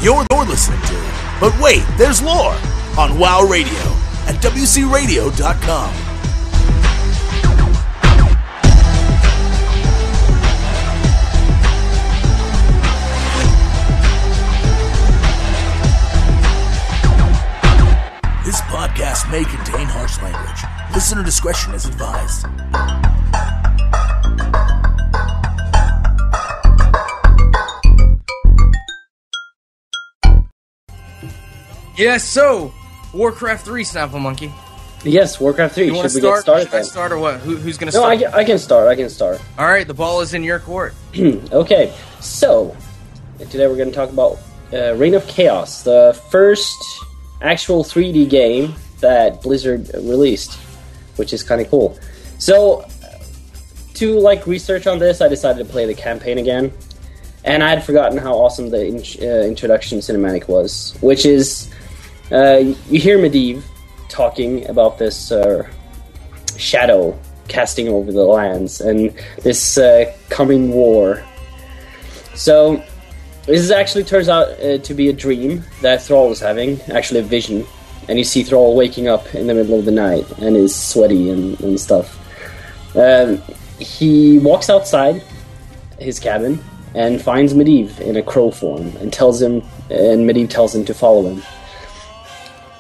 You're listening to But Wait, There's Lore on WoW Radio at WCRadio.com. This podcast may contain harsh language. Listener discretion is advised. Yes, so Warcraft 3, Snapple Monkey. Yes, Warcraft 3. You want to start? Should I start or what? Who's going to start? No, I can start. All right, the ball is in your court. Okay, so today we're going to talk about Reign of Chaos, the first actual 3D game that Blizzard released, which is kind of cool. So, to research on this, I decided to play the campaign again, and I had forgotten how awesome the introduction cinematic was, which is, you hear Medivh talking about this shadow casting over the lands, and this coming war. So, this actually turns out to be a dream that Thrall was having, actually a vision. And you see Thrall waking up in the middle of the night and is sweaty and stuff. He walks outside his cabin and finds Medivh in a crow form and Medivh tells him to follow him.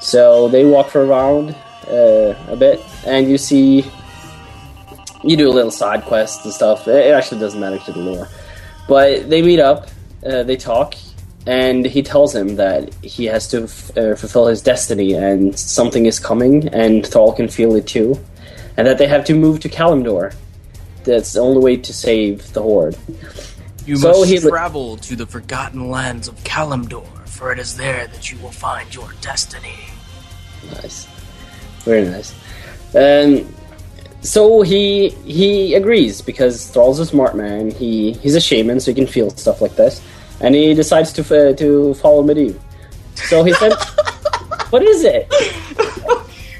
So they walk for a round a bit, and you do a little side quest and stuff. It actually doesn't matter to the lore. But they meet up. They talk, and he tells him that he has to fulfill his destiny, and something is coming, and Thrall can feel it too, and that they have to move to Kalimdor. That's the only way to save the Horde. You must travel to the forgotten lands of Kalimdor, for it is there that you will find your destiny. Nice. Very nice. So he agrees, because Thrall's a smart man. He's a shaman, so he can feel stuff like this. And he decides to follow Medivh. So he said, "What is it?"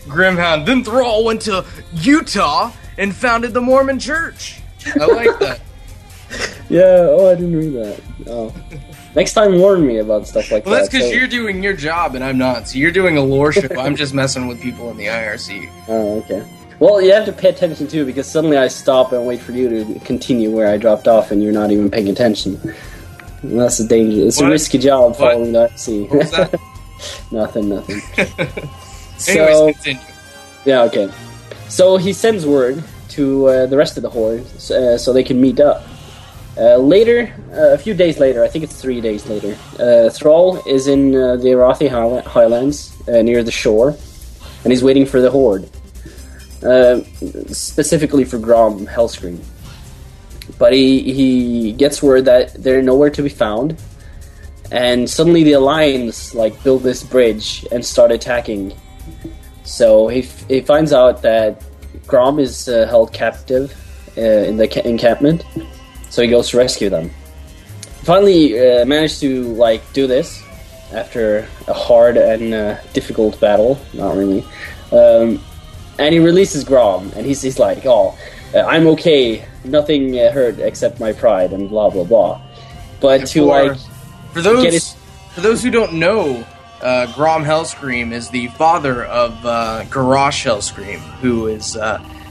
Grimhound. Then Thrall went to Utah and founded the Mormon Church. I like that. Yeah, I didn't read that. Oh. Next time, warn me about stuff like that. Well, that's because you're doing your job and I'm not. So you're doing a lore ship. I'm just messing with people in the IRC. Oh, okay. Well, you have to pay attention too, because suddenly I stop and wait for you to continue where I dropped off, and you're not even paying attention. And that's a danger. It's a risky job following the IRC. What was that? Nothing. Anyways, continue. Yeah, okay. So he sends word to the rest of the Horde so they can meet up. Later, a few days later, I think it's 3 days later, Thrall is in the Arathi Highlands near the shore, and he's waiting for the Horde. Specifically for Grom, Hellscream. But he gets word that they're nowhere to be found, and suddenly the Alliance build this bridge and start attacking. So he finds out that Grom is held captive in the encampment, so he goes to rescue them. Finally managed to do this after a hard and difficult battle. Not really. And he releases Grom, and he's like, I'm okay, nothing hurt except my pride, and blah, blah, blah. But For those who don't know, Grom Hellscream is the father of Garrosh Hellscream, who is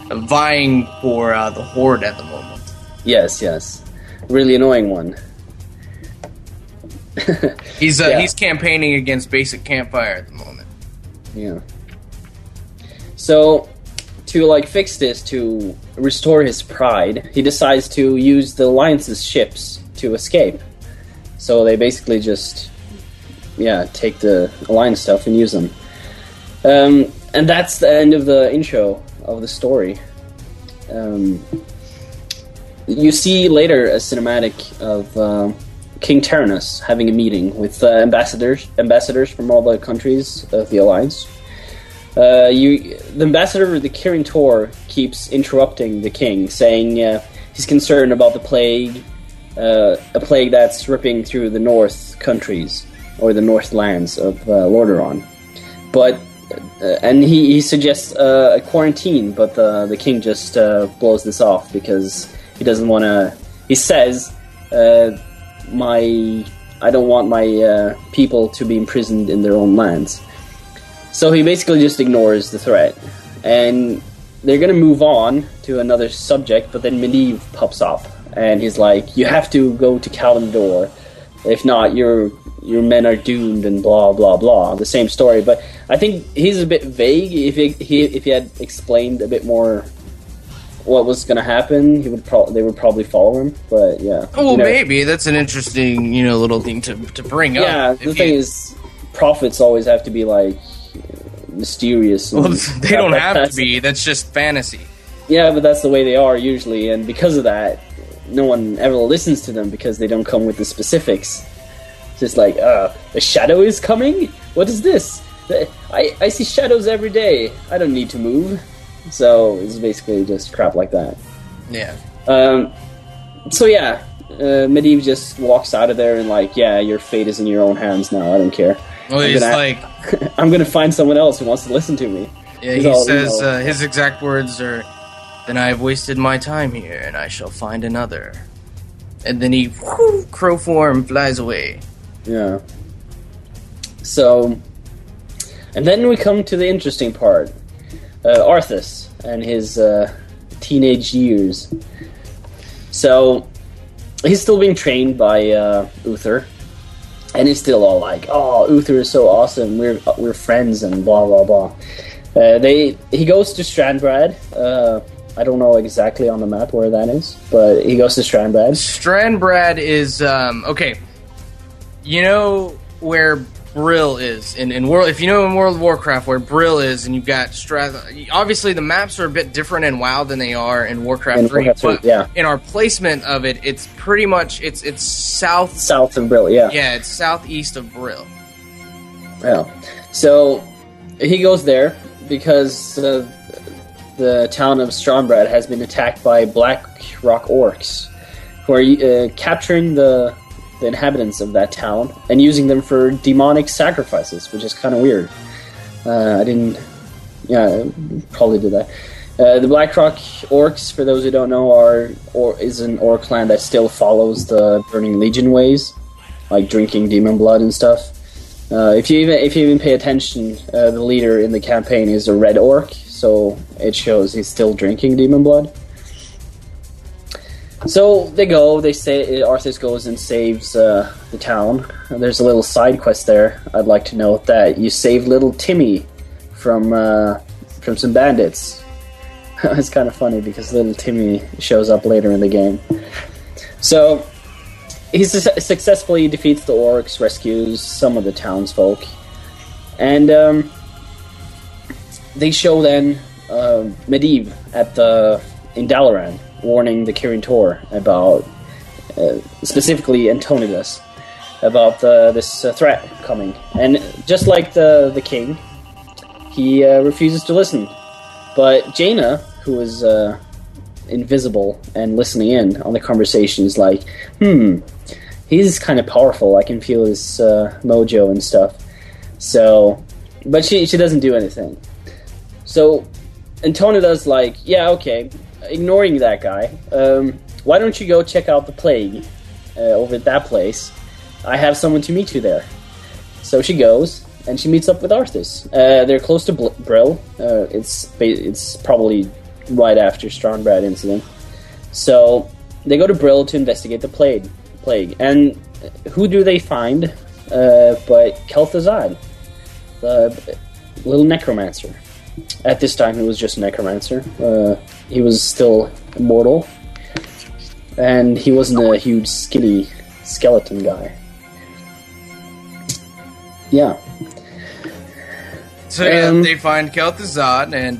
vying for the Horde at the moment. Yes. Really annoying one. He's campaigning against Basic Campfire at the moment. Yeah. So, to fix this, to restore his pride, he decides to use the Alliance's ships to escape. So they basically just, take the Alliance stuff and use them. And that's the end of the intro of the story. You see later a cinematic of King Tyrannus having a meeting with ambassadors from all the countries of the Alliance. The ambassador of the Kirin Tor keeps interrupting the king, saying he's concerned about the plague, a plague that's ripping through the north countries, or the north lands of Lordaeron. But and he suggests a quarantine, but the king just blows this off because he doesn't want to. He says, "My I don't want my people to be imprisoned in their own lands. So he basically just ignores the threat. And they're going to move on to another subject, but then Medivh pops up. And he's like, you have to go to Kalimdor. If not, your men are doomed and blah, blah, blah. The same story. But I think he's a bit vague. If he had explained a bit more what was going to happen, they would probably follow him. But yeah. Oh, well, maybe. That's an interesting, little thing to bring up. Yeah, the thing is, prophets always have to be, like, mysterious. Well, they don't have to be. That's just fantasy. Yeah, but that's the way they are usually. And because of that, no one ever listens to them because they don't come with the specifics. It's just like, the shadow is coming? What is this? I see shadows every day. I don't need to move. So it's basically just crap like that. Yeah. Medivh just walks out of there and like, yeah, your fate is in your own hands now. I don't care. Well, he's like... I'm going to find someone else who wants to listen to me. Yeah, he says, his exact words are, then I have wasted my time here, and I shall find another. And then he, crow form, flies away. Yeah. So, and then we come to the interesting part. Arthas and his teenage years. So, he's still being trained by Uther. And he's still all like, "Oh, Uther is so awesome. We're friends and blah blah blah." He goes to Strandbrad. I don't know exactly on the map where that is, but he goes to Strandbrad. Strandbrad is okay. You know where Brill is in World. If you know in World of Warcraft where Brill is, and you've got obviously the maps are a bit different in WoW than they are in Warcraft 3. But in our placement of it, it's pretty much it's south of Brill. Yeah, yeah, it's southeast of Brill. Yeah, so he goes there because the town of Strandbrad has been attacked by Black Rock orcs, who are capturing the inhabitants of that town and using them for demonic sacrifices, which is kind of weird. Probably did that. The Blackrock Orcs, for those who don't know, is an orc clan that still follows the Burning Legion ways, like drinking demon blood and stuff. If you even pay attention, the leader in the campaign is a red orc, so it shows he's still drinking demon blood. So they say Arthas goes and saves the town. And there's a little side quest there. I'd like to note that you save little Timmy from some bandits. It's kind of funny because little Timmy shows up later in the game. So he successfully defeats the orcs, rescues some of the townsfolk, and they show then Medivh in Dalaran, warning the Kirin Tor about, specifically Antonidas, about this threat coming. And just like the king, he refuses to listen. But Jaina, who is invisible and listening in on the conversation, is like, he's kind of powerful. I can feel his mojo and stuff. So, but she doesn't do anything. So Antonida's like, yeah, okay, ignoring that guy, why don't you go check out the plague over at that place? I have someone to meet you there. So she goes, and she meets up with Arthas. They're close to Brill. It's probably right after Strandbrad incident. So they go to Brill to investigate the plague. And who do they find but Kel'Thuzad, the little necromancer. At this time, he was just a necromancer. He was still immortal. And he wasn't a huge, skinny skeleton guy. Yeah. So they find Kel'Thuzad, and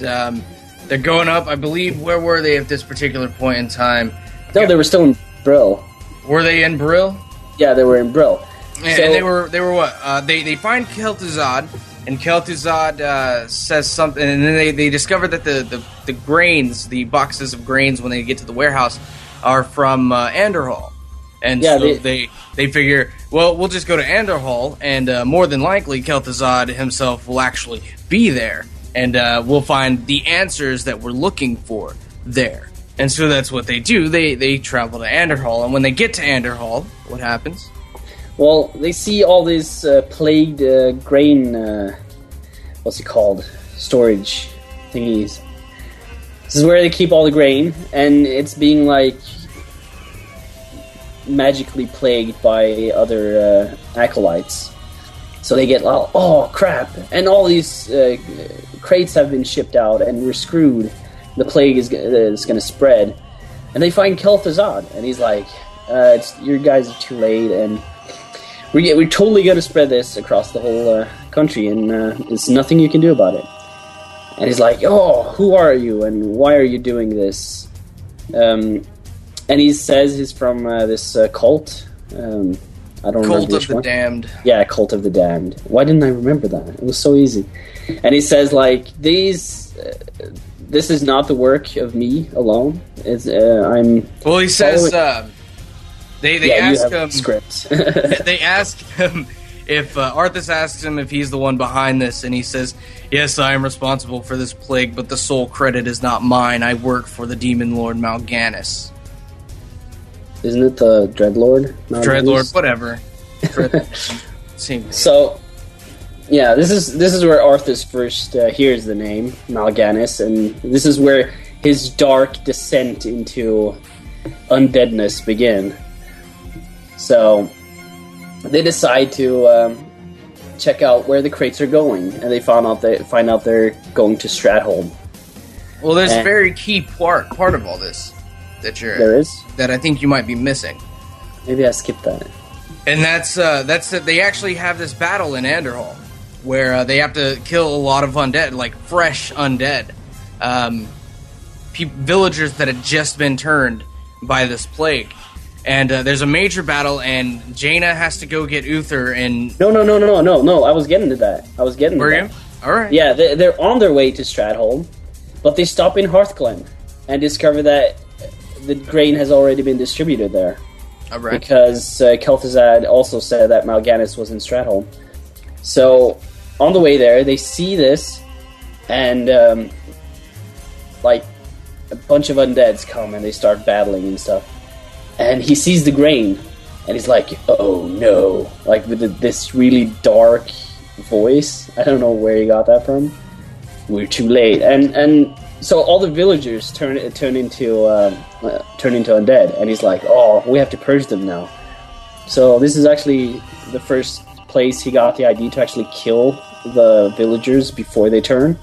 they're going up. I believe, where were they at this particular point in time? No, they were still in Brill. Were they in Brill? Yeah, they were in Brill. And they were what? They find Kel'Thuzad, and Kel'Thuzad says something, and then they discover that the grains, the boxes of grains, when they get to the warehouse, are from Anderhall. And yeah, so they figure, well, we'll just go to Anderhall, and more than likely Kel'Thuzad himself will actually be there, and we'll find the answers that we're looking for there. And so that's what they do. They travel to Anderhall, and when they get to Anderhall, what happens? Well, they see all these plagued grain, what's it called? Storage thingies. This is where they keep all the grain, and it's being, like, magically plagued by other acolytes. So they get, oh, crap. And all these crates have been shipped out, and we're screwed. The plague is going to spread. And they find Kel'Thuzad, and he's like, your guys are too late, and we're totally going to spread this across the whole country, and there's nothing you can do about it. And he's like, oh, who are you, and why are you doing this? And he says he's from this cult. I don't remember Cult which of the one. Damned. Yeah, Cult of the Damned. Why didn't I remember that? It was so easy. And he says, like, this is not the work of me alone. Well, he says they ask him. Script. They ask him if Arthas asks him if he's the one behind this, and he says, "Yes, I am responsible for this plague, but the sole credit is not mine. I work for the demon lord Mal'Ganis." Isn't it the Dreadlord? Dreadlord, whatever. So, yeah, this is where Arthas first hears the name Mal'Ganis, and this is where his dark descent into undeadness begin. So they decide to check out where the crates are going, and they find out they're going to Stratholme. Well, there's a very key part of all this that I think you might be missing. Maybe I skipped that. And that's that they actually have this battle in Anderhall where they have to kill a lot of undead, like fresh undead, villagers that had just been turned by this plague. And there's a major battle, and Jaina has to go get Uther. And no. I was getting to that. Were you? All right. Yeah, they're on their way to Stratholme, but they stop in Hearthglen and discover that the grain has already been distributed there. All right. Because Kel'Thuzad also said that Mal'Ganis was in Stratholme. So on the way there, they see this, and like a bunch of undeads come and they start battling and stuff. And he sees the grain, and he's like, "Oh no!" Like with this really dark voice. I don't know where he got that from. We're too late, and so all the villagers turn into undead, and he's like, "Oh, we have to purge them now." So this is actually the first place he got the idea to actually kill the villagers before they turn,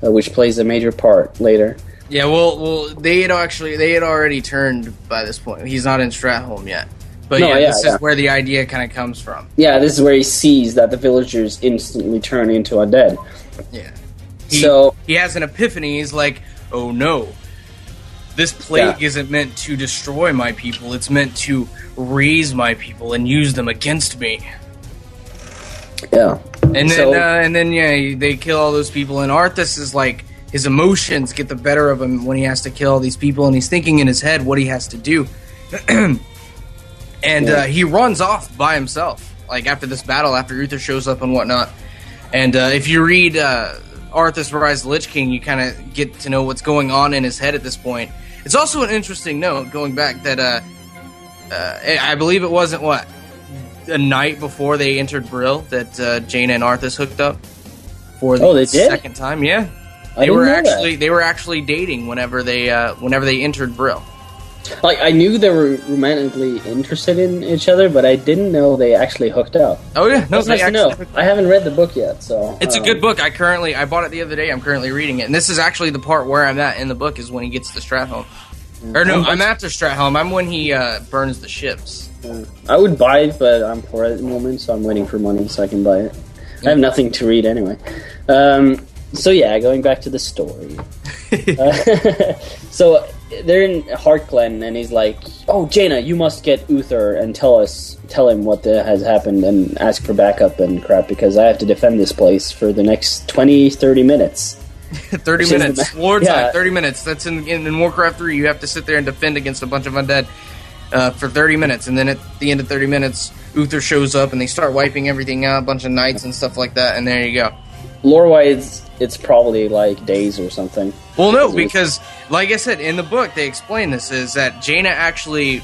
which plays a major part later. Yeah, well, they had already turned by this point. He's not in Stratholme yet, but this is where the idea kind of comes from. Yeah, this is where he sees that the villagers instantly turn into undead. Yeah, he has an epiphany. He's like, "Oh no, this plague isn't meant to destroy my people. It's meant to raise my people and use them against me." Yeah, and then they kill all those people, and Arthas is like, his emotions get the better of him when he has to kill all these people, and he's thinking in his head what he has to do. And he runs off by himself, like after this battle, after Uther shows up and whatnot. And if you read Arthas Rise of the Lich King, you kind of get to know what's going on in his head at this point. It's also an interesting note, going back, that I believe it wasn't, a night before they entered Brill, that Jaina and Arthas hooked up for the second time. Yeah. They were actually dating whenever they entered Brill. Like, I knew they were romantically interested in each other, but I didn't know they actually hooked up. Oh yeah, no, that's nice to know. I haven't read the book yet, so it's a good book. I bought it the other day. I'm currently reading it, and this is actually the part where I'm at in the book, is when he gets to Stratholme. Or no, I'm after Stratholme. I'm when he burns the ships. I would buy it, but I'm poor at the moment, so I'm waiting for money so I can buy it. I have nothing to read anyway. So yeah, going back to the story. So they're in Hearthglen, and he's like, "Oh, Jaina, you must get Uther and tell him what has happened and ask for backup and crap, because I have to defend this place for the next 30 minutes." 30 minutes. War time, 30 minutes. That's in Warcraft 3, you have to sit there and defend against a bunch of undead for 30 minutes, and then at the end of 30 minutes, Uther shows up, and they start wiping everything out, a bunch of knights and stuff like that, and there you go. Lore-wise, it's probably like days or something. Well, no, because, like I said, in the book, they explain this, is that Jaina actually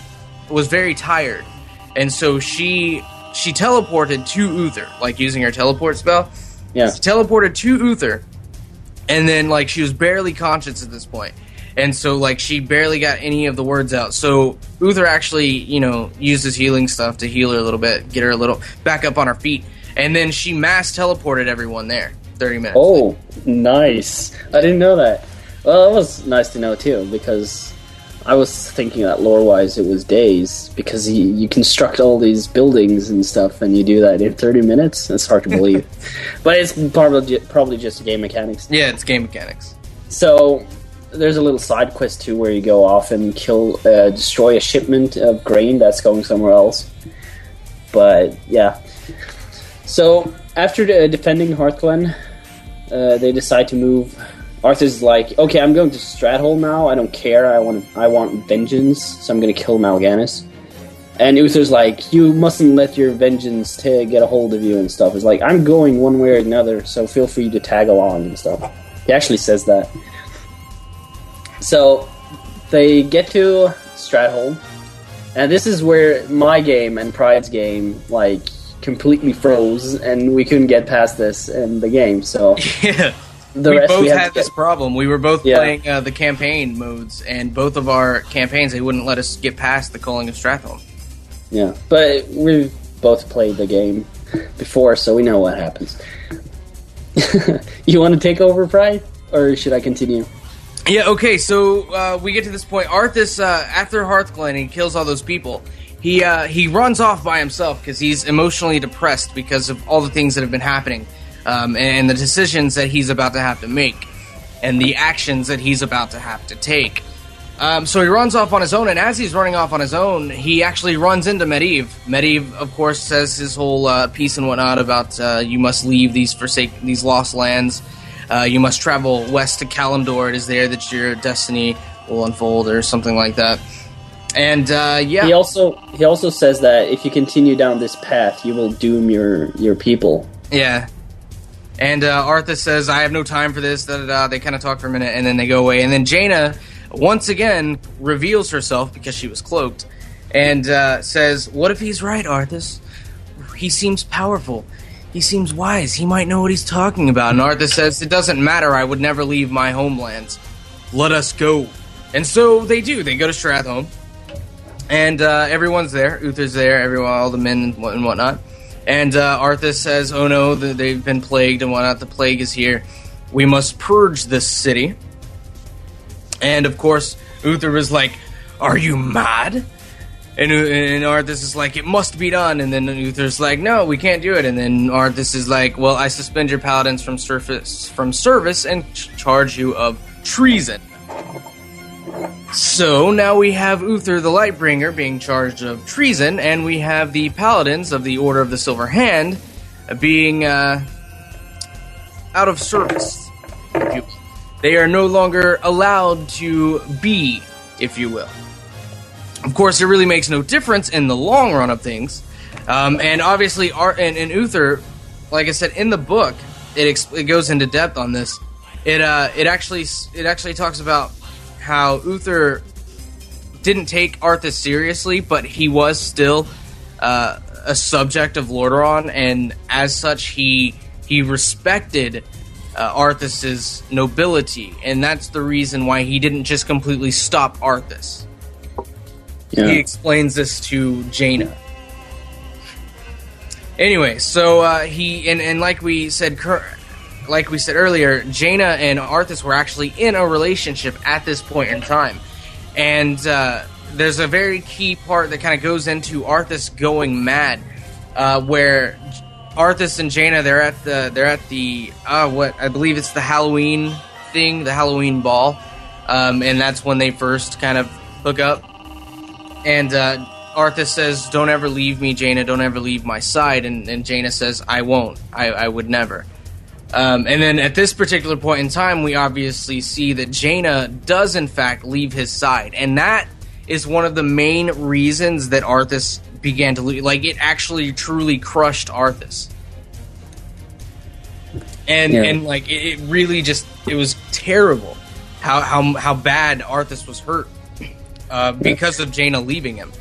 was very tired, and so she teleported to Uther, like using her teleport spell. Yeah. She teleported to Uther, and then like she was barely conscious at this point. And so, like, she barely got any of the words out. So Uther actually, used his healing stuff to heal her a little bit, get her a little back up on her feet. And then she mass teleported everyone there 30 minutes. Oh, nice. I didn't know that. Well, it was nice to know, too, because I was thinking that lore-wise it was days, because you construct all these buildings and stuff, and you do that in 30 minutes? That's hard to believe. But it's probably just game mechanics. Yeah, it's game mechanics. So there's a little side quest too where you go off and destroy a shipment of grain that's going somewhere else. But yeah, so after defending Hearthglen, they decide to move. Arthas is like, okay, I'm going to Stratholme now. I don't care. I want vengeance, so I'm going to kill Mal'Ganis. And Uther's like, you mustn't let your vengeance get a hold of you and stuff. It's like, I'm going one way or another, so feel free to tag along and stuff. He actually says that. So they get to Stratholme, and this is where my game and Pride's game like completely froze, and we couldn't get past this in the game. So yeah, we both had this problem. We were both playing the campaign modes, and both of our campaigns they wouldn't let us get past the Culling of Stratholme. Yeah, but we've both played the game before, so we know what happens. You want to take over, Pride, or should I continue? Yeah, okay, so we get to this point. Arthas, after Hearthglen, he kills all those people. He runs off by himself because he's emotionally depressed because of all the things that have been happening and the decisions that he's about to have to make and the actions that he's about to have to take. So he runs off on his own, and as he's running off on his own, he actually runs into Medivh. Medivh, of course, says his whole piece and whatnot about you must leave these lost lands. You must travel west to Kalimdor. It is there that your destiny will unfold, or something like that. And yeah, he also says that if you continue down this path, you will doom your people. Yeah. And Arthas says, "I have no time for this." They kind of talk for a minute, and then they go away. And then Jaina once again reveals herself because she was cloaked, and says, "What if he's right, Arthas? He seems powerful. He seems wise. He might know what he's talking about." And Arthas says, "It doesn't matter. I would never leave my homelands. Let us go." And so they do. They go to Stratholme. And everyone's there. Uther's there. All the men and whatnot. And Arthas says, "Oh no, they've been plagued and whatnot. The plague is here. We must purge this city." And of course, Uther was like, "Are you mad?" And Arthas is like, "It must be done." And then Uther's like, "No, we can't do it." And then Arthas is like, "Well, I suspend your paladins from service and charge you of treason." So now we have Uther the Lightbringer being charged of treason, and we have the paladins of the Order of the Silver Hand being out of service, if you will. They are no longer allowed to be, if you will. Of course, it really makes no difference in the long run of things. And obviously, and Uther, like I said, in the book, it goes into depth on this. It actually talks about how Uther didn't take Arthas seriously, but he was still a subject of Lordaeron, and as such, he respected Arthas's nobility, and that's the reason why he didn't just completely stop Arthas. Yeah. He explains this to Jaina. Anyway, so and like we said earlier, Jaina and Arthas were actually in a relationship at this point in time, and there's a very key part that kind of goes into Arthas going mad, where Arthas and Jaina they're at the what I believe it's the Halloween thing, the Halloween ball, and that's when they first kind of hook up. And Arthas says, "Don't ever leave me, Jaina. Don't ever leave my side." And Jaina says, "I won't. I would never." And then at this particular point in time, we obviously see that Jaina does in fact leave his side, and that is one of the main reasons that Arthas began to leave. Like, it actually truly crushed Arthas. And like it really just, it was terrible how bad Arthas was hurt because of Jaina leaving him.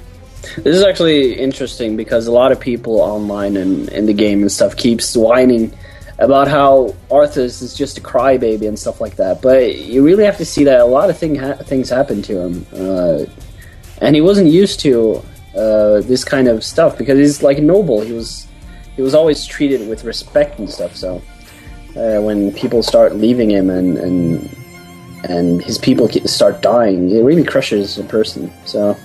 This is actually interesting because a lot of people online and in the game and stuff keeps whining about how Arthas is just a crybaby and stuff like that. But you really have to see that a lot of things happened to him. And he wasn't used to this kind of stuff because he's like a noble. He was always treated with respect and stuff. So when people start leaving him and his people start dying, it really crushes a person. So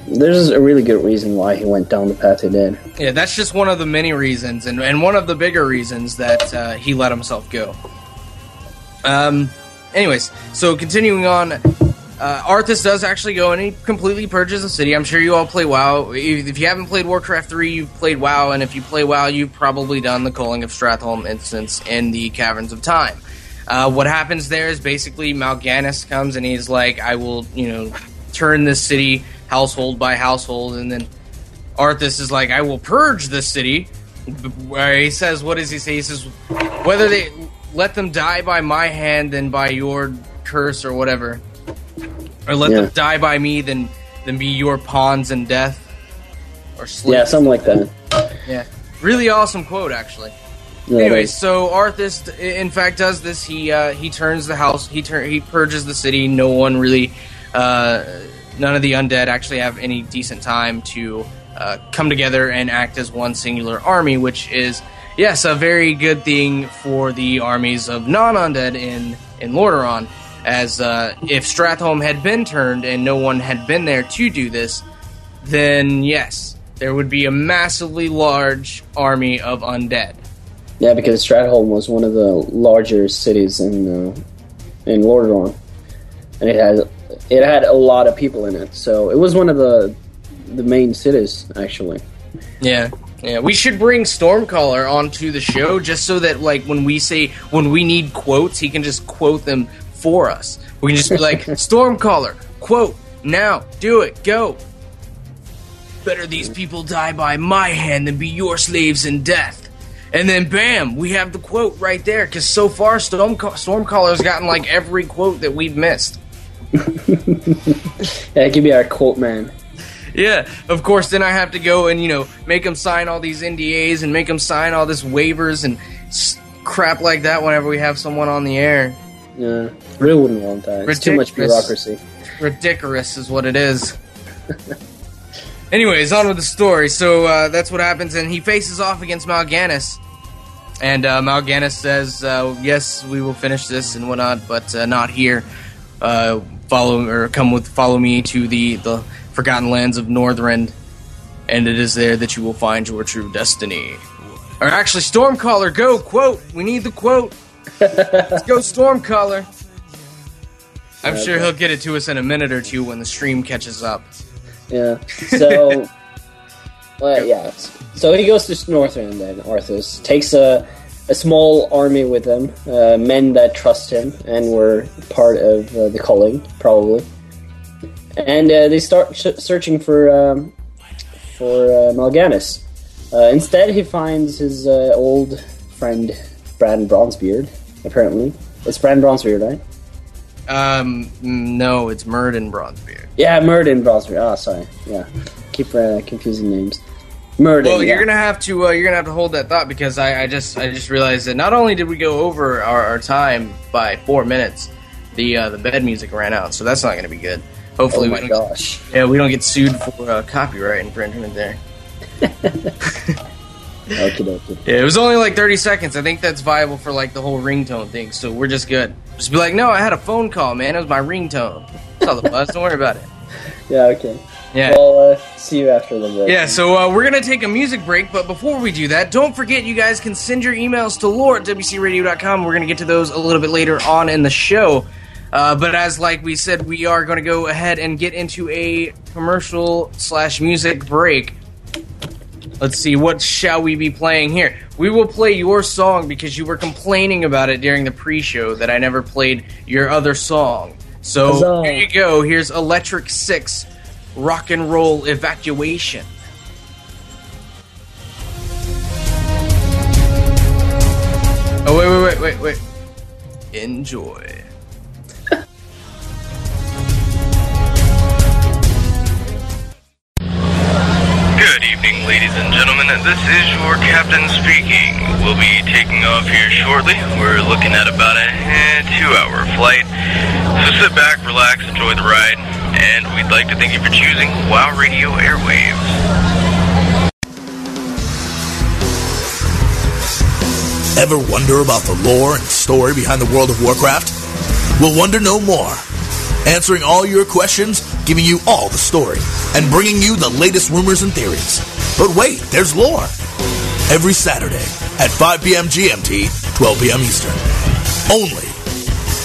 there's a really good reason why he went down the path he did. Yeah, that's just one of the many reasons, and one of the bigger reasons that he let himself go. Anyways, so continuing on, Arthas does actually go and he completely purges the city. I'm sure you all play WoW. If you haven't played Warcraft 3, you've played WoW, and if you play WoW, you've probably done the culling of Stratholme instance in the Caverns of Time. What happens there is basically Mal'Ganis comes and he's like, I will, turn this city household by household, and then Arthas is like, I will purge this city. Where he says, what does he say? He says, whether they let them die by my hand than by your curse or whatever, or let them die by me than be your pawns in death, or slaves. Yeah, something like that. Yeah, really awesome quote actually. Yeah, anyways, so Arthas in fact does this. He turns the house. He purges the city. No one really. None of the undead actually have any decent time to come together and act as one singular army, which is, yes, a very good thing for the armies of non-undead in Lordaeron, as if Stratholme had been turned and no one had been there to do this, then yes, there would be a massively large army of undead. Yeah, because Stratholme was one of the larger cities in Lordaeron, and it had a lot of people in it, so it was one of the main cities, actually. Yeah. We should bring Stormcaller onto the show just so that, like, when we need quotes, he can just quote them for us. We can just be like, Stormcaller, quote, now, do it, go. Better these people die by my hand than be your slaves in death. And then, bam, we have the quote right there, because so far, Stormcaller's gotten, like, every quote that we've missed. Yeah, give me our quote man. Yeah, of course, then I have to go and, make them sign all these NDAs and make them sign all this waivers and crap like that whenever we have someone on the air. Yeah, really wouldn't want that. It's too much bureaucracy. Ridiculous is what it is. Anyways, on with the story. So that's what happens, and he faces off against Mal'Ganis. And Mal'Ganis says, yes, we will finish this and whatnot, but not here. Follow me to the forgotten lands of Northrend, and it is there that you will find your true destiny. Or actually, Stormcaller, go, quote. We need the quote. Let's go, Stormcaller. I'm sure he'll get it to us in a minute or two when the stream catches up. Yeah. So, So he goes to Northrend then, Arthas. Takes a small army with him, men that trust him and were part of the culling, probably. And they start searching for Mal'Ganis. Instead, he finds his old friend, Brandon Bronzebeard, apparently. It's Brandon Bronzebeard, right? No, it's Myrddin Bronzebeard. Yeah, Myrddin Bronzebeard. Oh, sorry. Yeah, keep confusing names. Myrddin. Well, you're gonna have to hold that thought, because I just realized that not only did we go over our time by 4 minutes, the bed music ran out, so that's not gonna be good. Hopefully, we don't get sued for copyright infringement there. Okay. Yeah, it was only like 30 seconds. I think that's viable for like the whole ringtone thing, so we're just good. Just be like, no, I had a phone call, man. It was my ringtone. That's all the buzz. Don't worry about it. Yeah, okay. Yeah. Well, see you after the break. Yeah, so we're going to take a music break, but before we do that, don't forget you guys can send your emails to lore@wcradio.com. We're going to get to those a little bit later on in the show. But as like we said, we are going to go ahead and get into a commercial/music break. Let's see, what shall we be playing here? We will play your song because you were complaining about it during the pre-show that I never played your other song. So Huzzah. Here you go. Here's Electric Six, Rock and Roll Evacuation. Oh, wait. Enjoy. Greeting, ladies and gentlemen. This is your captain speaking. We'll be taking off here shortly. We're looking at about a 2-hour flight. So sit back, relax, enjoy the ride, and we'd like to thank you for choosing WoW Radio Airwaves. Ever wonder about the lore and story behind the World of Warcraft? We'll wonder no more. Answering all your questions, giving you all the story, and bringing you the latest rumors and theories. But wait, there's lore. Every Saturday at 5 p.m. GMT, 12 p.m. Eastern. Only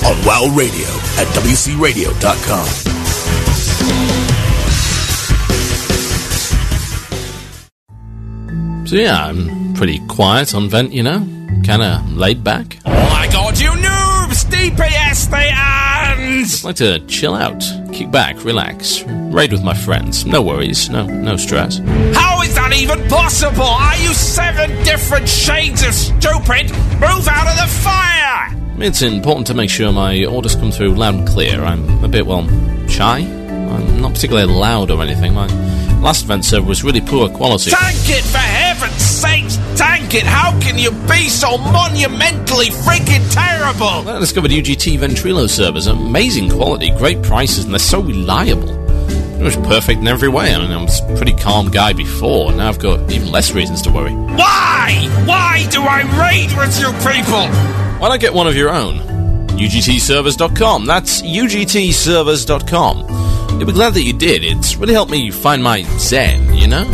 on WoW Radio at WCRadio.com. So yeah, I'm pretty quiet on Vent, you know? Kinda laid back. Oh my god, you noobs! DPS the hands! I like to chill out, kick back, relax, raid with my friends. No worries, no stress. How is that even possible? Are you 7 different shades of stupid? Move out of the fire! It's important to make sure my orders come through loud and clear. I'm a bit, shy. I'm not particularly loud or anything. My last event server was really poor quality. Tank it, for heaven's sakes! Tank it! How can you be so monumentally freaking terrible? I discovered UGT Ventrilo servers. Amazing quality, great prices, and they're so reliable. It was perfect in every way. I mean, I was a pretty calm guy before, and now I've got even less reasons to worry. Why? Why do I raid with you people? Why not get one of your own? UGTservers.com. That's UGTservers.com. You'll be glad that you did. It's really helped me find my zen, you know?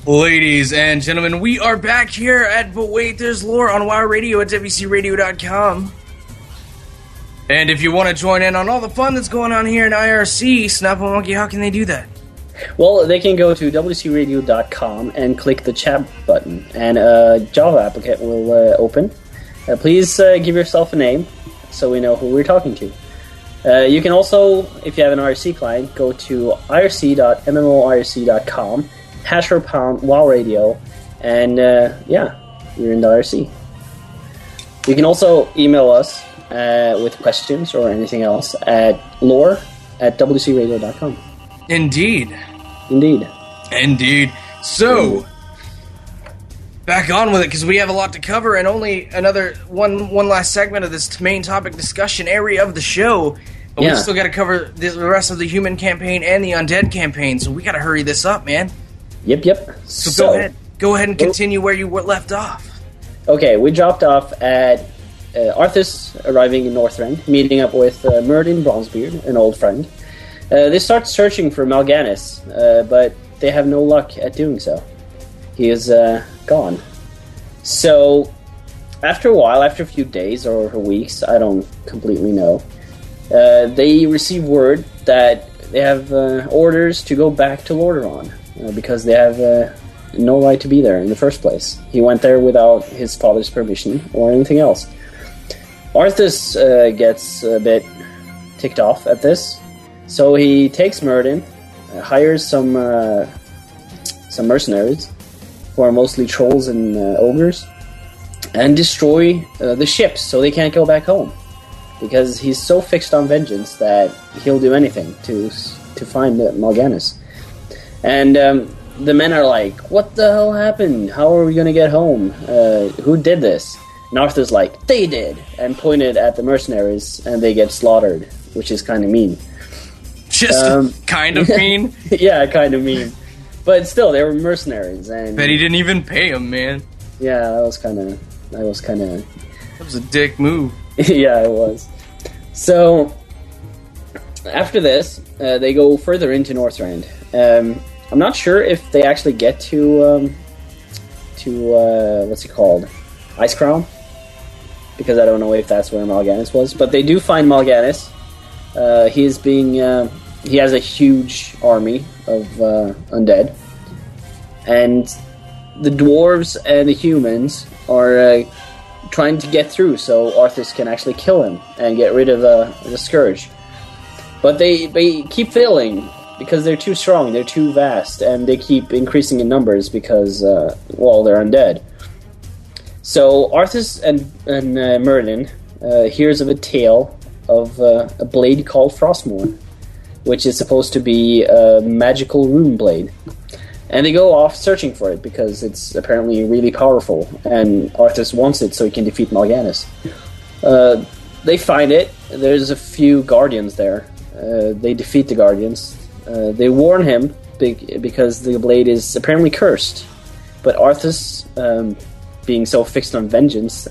Ladies and gentlemen, we are back here at But Wait, There's Lore on WoW Radio at WCRadio.com. And if you want to join in on all the fun that's going on here in IRC, Snapple Monkey, how can they do that? Well, they can go to WCRadio.com and click the chat button, and a Java applicant will open. Please give yourself a name so we know who we're talking to. You can also, if you have an IRC client, go to irc.mmorc.com, # WoW Radio, and you're in the IRC. You can also email us with questions or anything else at lore@wcradio.com. Indeed. So, back on with it, because we have a lot to cover, and only another one last segment of this main topic discussion area of the show. But we still got to cover the rest of the human campaign and the undead campaign, so we got to hurry this up, man. Yep. So go ahead and continue where you were left off. Okay, we dropped off at Arthas arriving in Northrend, meeting up with Myrddin Bronzebeard, an old friend. They start searching for Mal'Ganis, but they have no luck at doing so. He is gone. So, after a while, after a few days or weeks, I don't completely know, they receive word that they have orders to go back to Lordaeron, because they have no right to be there in the first place. He went there without his father's permission or anything else. Arthas gets a bit ticked off at this. So he takes Myrddin, hires some mercenaries, who are mostly trolls and ogres, and destroy the ships so they can't go back home. Because he's so fixed on vengeance that he'll do anything to find Mal'Ganis. And the men are like, what the hell happened? How are we going to get home? Who did this? And Arthur's like, they did, and pointed at the mercenaries, and they get slaughtered, which is kind of mean. Just kind of mean? Yeah, kind of mean. But still, they were mercenaries, and bet he didn't even pay them, man. Yeah, that was kind of. That was a dick move. Yeah, it was. So after this, they go further into Northrend. I'm not sure if they actually get to what's it called, Ice Crown, because I don't know if that's where Mal'Ganis was. But they do find Mal'Ganis. He has a huge army of undead, and the dwarves and the humans are trying to get through so Arthas can actually kill him and get rid of the scourge. But they keep failing because they're too strong, they're too vast, and they keep increasing in numbers because they're undead. So Arthas and Myrddin hears of a tale of a blade called Frostmourne, which is supposed to be a magical rune blade. And they go off searching for it because it's apparently really powerful, and Arthas wants it so he can defeat Mal'Ganis. They find it. There's a few guardians there. They defeat the guardians. They warn him because the blade is apparently cursed. But Arthas, being so fixed on vengeance,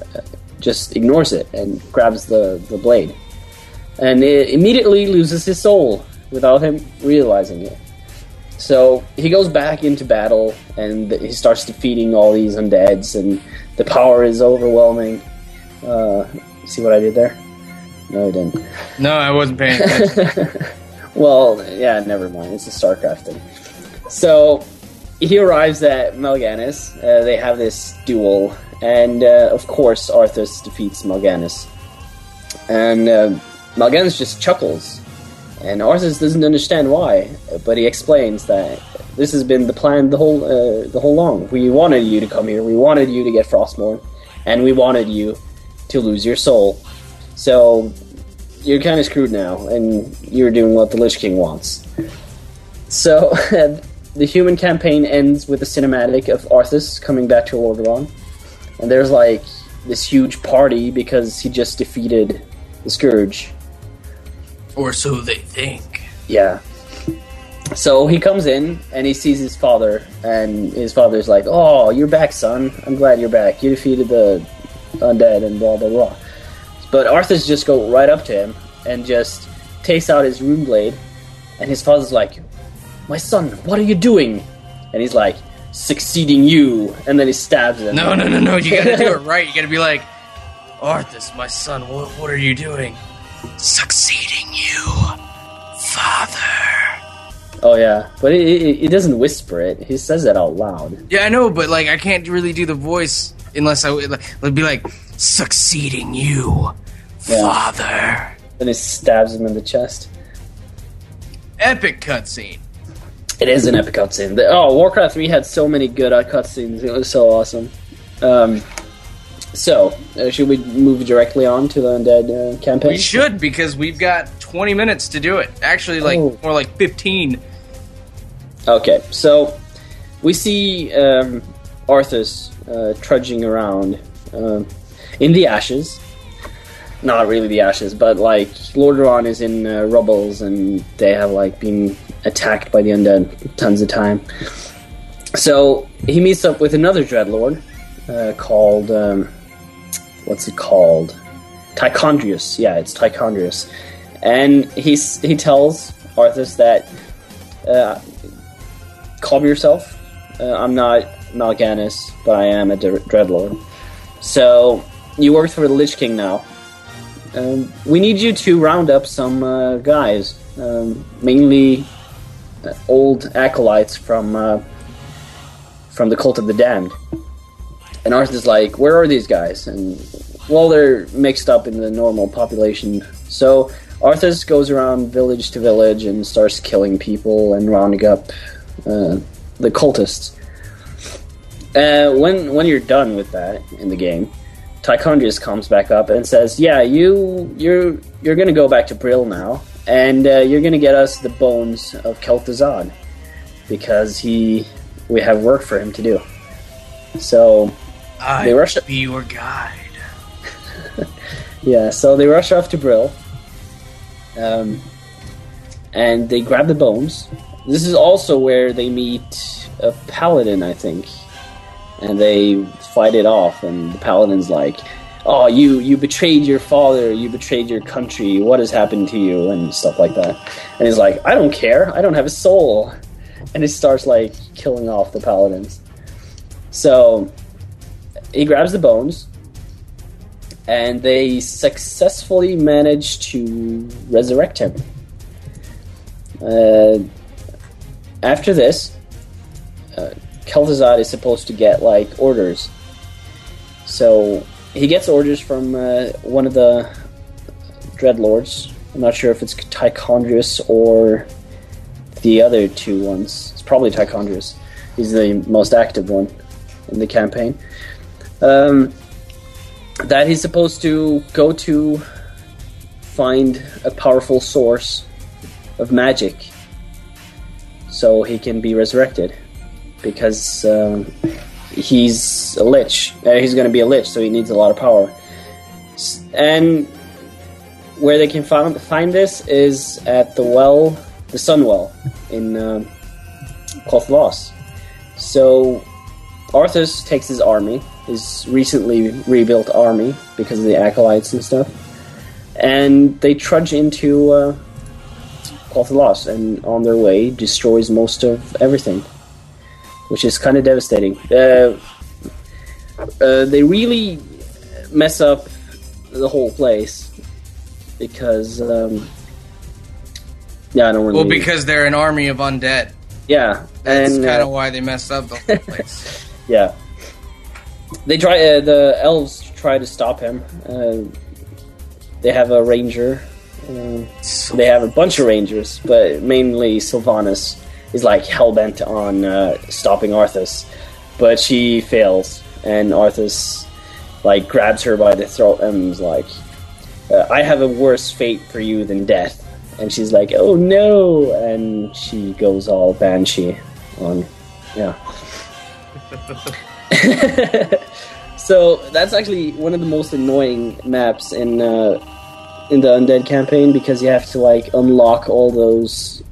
just ignores it and grabs the blade. And it immediately loses his soul without him realizing it. So he goes back into battle, and he starts defeating all these undeads, and the power is overwhelming. See what I did there? No, I didn't. No, I wasn't paying attention. Well, yeah, never mind. It's a StarCraft thing. So he arrives at Mal'Ganis. They have this duel, and of course Arthas defeats Mal'Ganis. And Mal'Ganis just chuckles. And Arthas doesn't understand why, but he explains that this has been the plan the whole long. We wanted you to come here, we wanted you to get Frostmourne, and we wanted you to lose your soul. So you're kind of screwed now, and you're doing what the Lich King wants. So the human campaign ends with a cinematic of Arthas coming back to Lordaeron, and there's like this huge party because he just defeated the Scourge. Or so they think. Yeah. So he comes in, and he sees his father, and his father's like, "Oh, you're back, son. I'm glad you're back. You defeated the undead and blah, blah, blah." But Arthas just go right up to him and just takes out his rune blade, and his father's like, "My son, what are you doing?" And he's like, "Succeeding you." And then he stabs him. No. You gotta do it right. You gotta be like, "Arthas, my son, what are you doing?" "Succeeding you, father." Oh yeah, but he doesn't whisper it. He says it out loud. Yeah, I know, but like I can't really do the voice unless it'd be like, "Succeeding you, father." Then he stabs him in the chest. Epic cutscene. It is an epic cutscene. Warcraft 3 had so many good cutscenes. It was so awesome. So, should we move directly on to the Undead campaign? We should, because we've got 20 minutes to do it. Actually, more like 15. Okay, so we see Arthas trudging around in the ashes. Not really the ashes, but like Lordaeron is in rubbles, and they have like been attacked by the undead tons of time. So he meets up with another Dreadlord called what's it called? Tichondrius. Yeah, it's Tichondrius, and he tells Arthas that calm yourself. I'm not Mal'Ganis, but I am a Dreadlord. So you work for the Lich King now. We need you to round up some guys, mainly old acolytes from the Cult of the Damned. And Arthas is like, "Where are these guys?" And well, they're mixed up in the normal population. So Arthas goes around village to village and starts killing people and rounding up the cultists. When you're done with that in the game, Tichondrius comes back up and says, "Yeah, you're going to go back to Brill now, and you're going to get us the bones of Kel'Thuzad, because we have work for him to do." So they rush be your guide. Yeah, so they rush off to Brill, and they grab the bones. This is also where they meet a paladin, I think, and they fight it off, and the paladin's like, "Oh, you betrayed your father, you betrayed your country, what has happened to you?" and stuff like that. And he's like, "I don't care, I don't have a soul." And he starts like killing off the paladins. So he grabs the bones, and they successfully manage to resurrect him. After this, Kel'Thuzad is supposed to get like orders. So he gets orders from one of the Dreadlords. I'm not sure if it's Tichondrius or the other two ones. It's probably Tichondrius. He's the most active one in the campaign. that he's supposed to go to find a powerful source of magic so he can be resurrected, because he's a lich. He's going to be a lich, so he needs a lot of power. And where they can find this is at the well, the Sun Well in Quel'Thalas. So Arthas takes his army, his recently rebuilt army, because of the acolytes and stuff, and they trudge into Quel'Thalas, and on their way destroys most of everything, which is kind of devastating. They really mess up the whole place because, I don't really. Well, because they're an army of undead. Yeah, that's kind of why they messed up the whole place. Yeah, they try. The elves try to stop him. They have a ranger. They have a bunch of rangers, but mainly Sylvanas is like hellbent on stopping Arthas, but she fails, and Arthas like grabs her by the throat and is like, "I have a worse fate for you than death." And she's like, "Oh no!" And she goes all banshee on, yeah. So that's actually one of the most annoying maps in the Undead campaign, because you have to like unlock all those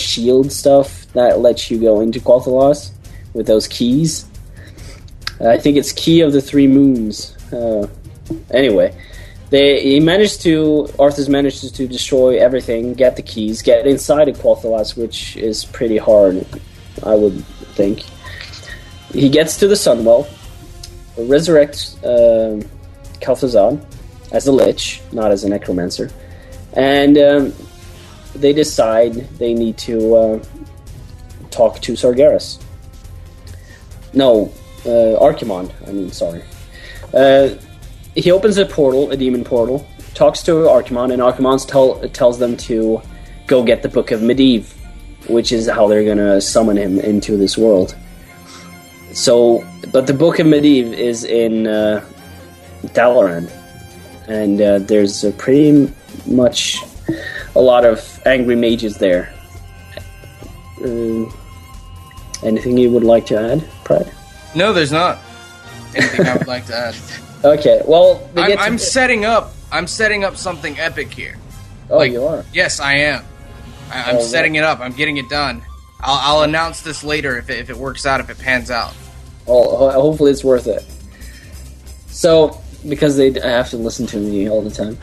shield stuff that lets you go into Quel'Thalas with those keys. I think it's Key of the Three Moons. Anyway, Arthas manages to destroy everything, get the keys, get inside of Quel'Thalas, which is pretty hard, I would think. He gets to the Sunwell, resurrects Kel'Thuzad as a lich, not as a necromancer, and they decide they need to talk to Sargeras. No, Archimonde, sorry. He opens a portal, a demon portal, talks to Archimonde, and Archimonde tells them to go get the Book of Medivh, which is how they're going to summon him into this world. So, but the Book of Medivh is in Dalaran, and there's pretty much a lot of angry mages there. Anything you would like to add, Pride? No, there's not anything I would like to add. Okay, well, I'm setting up something epic here. Oh, you are? Yes, I am. I'm setting it up. I'm getting it done. I'll announce this later if it works out, if it pans out. Oh, hopefully it's worth it. So, because they have to listen to me all the time.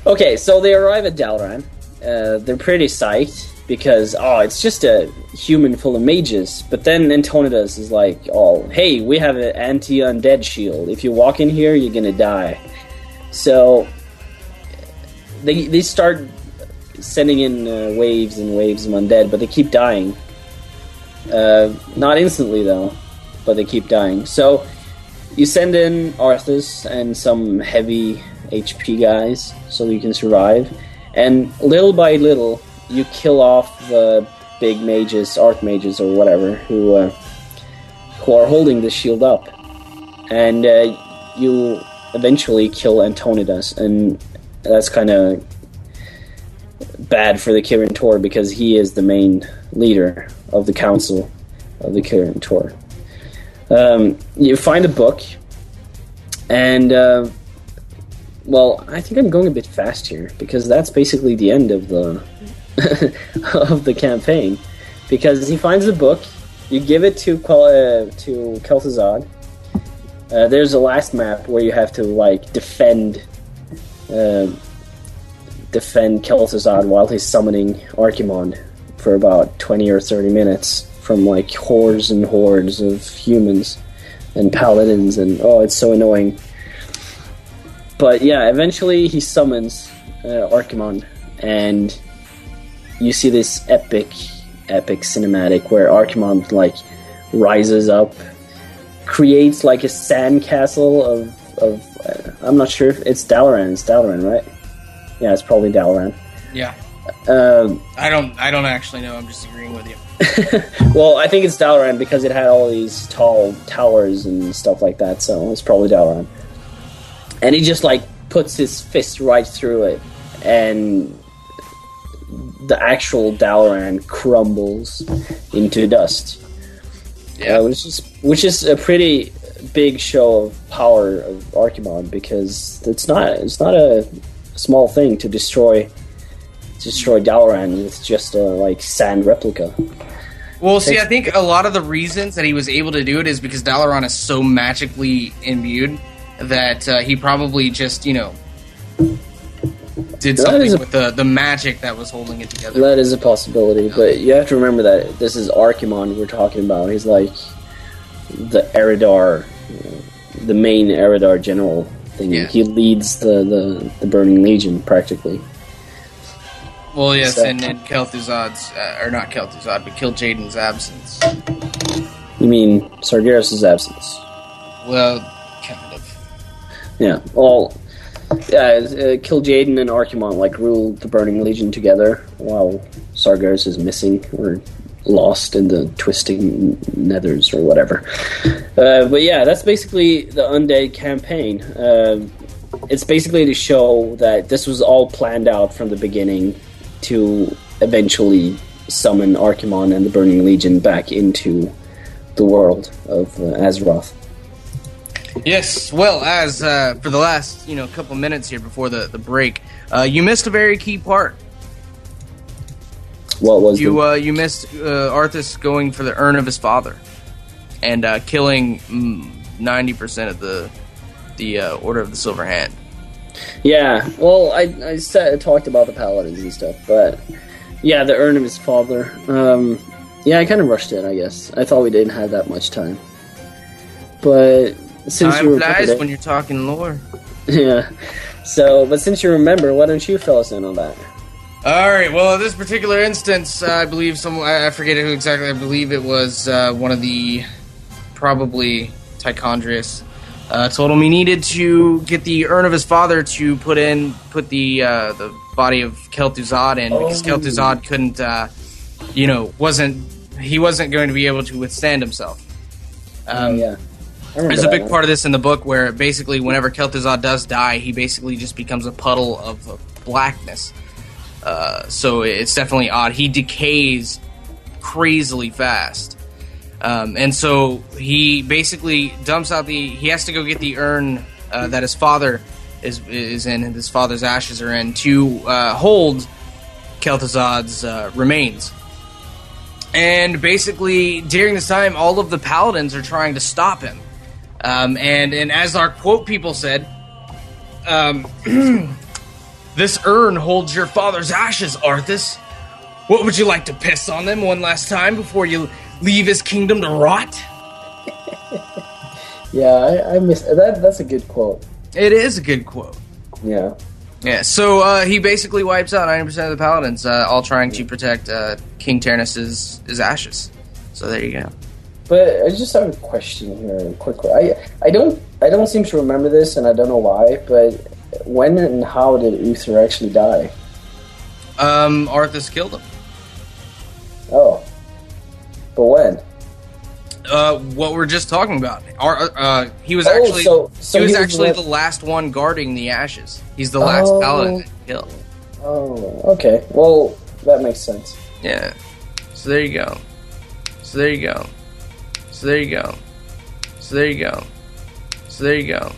Okay, so they arrive at Dalaran. They're pretty psyched because, it's just a human full of mages. But then Antonidas is like, hey, we have an anti-undead shield. If you walk in here, you're gonna die. So they start sending in waves and waves of undead, but they keep dying. Not instantly, though, but they keep dying. So you send in Arthas and some heavy HP guys so you can survive. And little by little, you kill off the big mages, archmages, or whatever, who are holding the shield up. And you eventually kill Antonidas, and that's kind of bad for the Kirin Tor, because he is the main leader of the council of the Kirin Tor. You find a book, and I think I'm going a bit fast here, because that's basically the end of the of the campaign. Because he finds the book, you give it to Kel'Thuzad. There's a last map where you have to defend Kel'Thuzad while he's summoning Archimonde for about 20 or 30 minutes from hordes and hordes of humans and paladins, and it's so annoying. But yeah, eventually he summons Archimonde, and you see this epic cinematic where Archimonde rises up, creates a sandcastle of I'm not sure if it's Dalaran. It's Dalaran, right? Yeah, it's probably Dalaran. Yeah. I don't actually know. I'm just agreeing with you. Well, I think it's Dalaran because it had all these tall towers and stuff like that, so it's probably Dalaran. And he just, like, puts his fist right through it, and the actual Dalaran crumbles into dust. Yeah. Which is a pretty big show of power of Archimonde, because it's not a small thing to destroy Dalaran with just a sand replica. Well, see, I think a lot of the reasons that he was able to do it is because Dalaran is so magically imbued that he probably just, did something with the magic that was holding it together. That is a possibility, but you have to remember that this is Archimonde we're talking about. He's like the Eridar, the main Eridar general thing. Yeah. He leads the Burning Legion, practically. Well, yes, and in Kel'Thuzad's, or not Kel'Thuzad, but Kil'jaeden's absence. You mean Sargeras' absence? Well, kind of. Yeah, well, Kil'jaeden and Archimonde ruled the Burning Legion together, while Sargeras is missing or lost in the twisting nethers or whatever. But yeah, that's basically the Undead campaign. It's basically to show that this was all planned out from the beginning to eventually summon Archimonde and the Burning Legion back into the world of Azeroth. Yes, well, as for the last couple minutes here before the break, you missed a very key part. What was you missed Arthas going for the urn of his father and killing 90% of the Order of the Silver Hand. Yeah, well, I talked about the paladins and stuff, but yeah, the urn of his father. Yeah, I kind of rushed it, I guess. I thought we didn't have that much time, but since time flies when you're talking lore. Yeah. So, but since you remember, why don't you fill us in on that? All right. Well, in this particular instance, I believe I forget who exactly. I believe it was one of the probably Tichondrius. Told him he needed to get the urn of his father to put the body of Kel'Thuzad in, because Kel'Thuzad couldn't, wasn't going to be able to withstand himself. Yeah. There's a big part of this in the book where basically whenever Kel'Thuzad does die, he basically just becomes a puddle of blackness. So it's definitely odd. He decays crazily fast. And so he basically dumps out he has to go get the urn that his father is in, and his father's ashes are in, to hold Kel'Thuzad's remains. And basically, during this time, all of the paladins are trying to stop him. And as our quote people said, this urn holds your father's ashes, Arthas. What would you like to piss on them one last time before you leave his kingdom to rot? Yeah, I miss that. That's a good quote. It is a good quote. Yeah. Yeah, so he basically wipes out 90% of the paladins, all trying to protect King Ternus' ashes. So there you go. But I just have a question here, quickly. I don't seem to remember this, and I don't know why, but when and how did Uther actually die? Arthas killed him. Oh. But when? What we're just talking about. He was actually the last one guarding the ashes. He's the last paladin that he killed. Oh, okay. Well, that makes sense. Yeah. So there you go. So there you go. So there you go. So there you go. So there you go.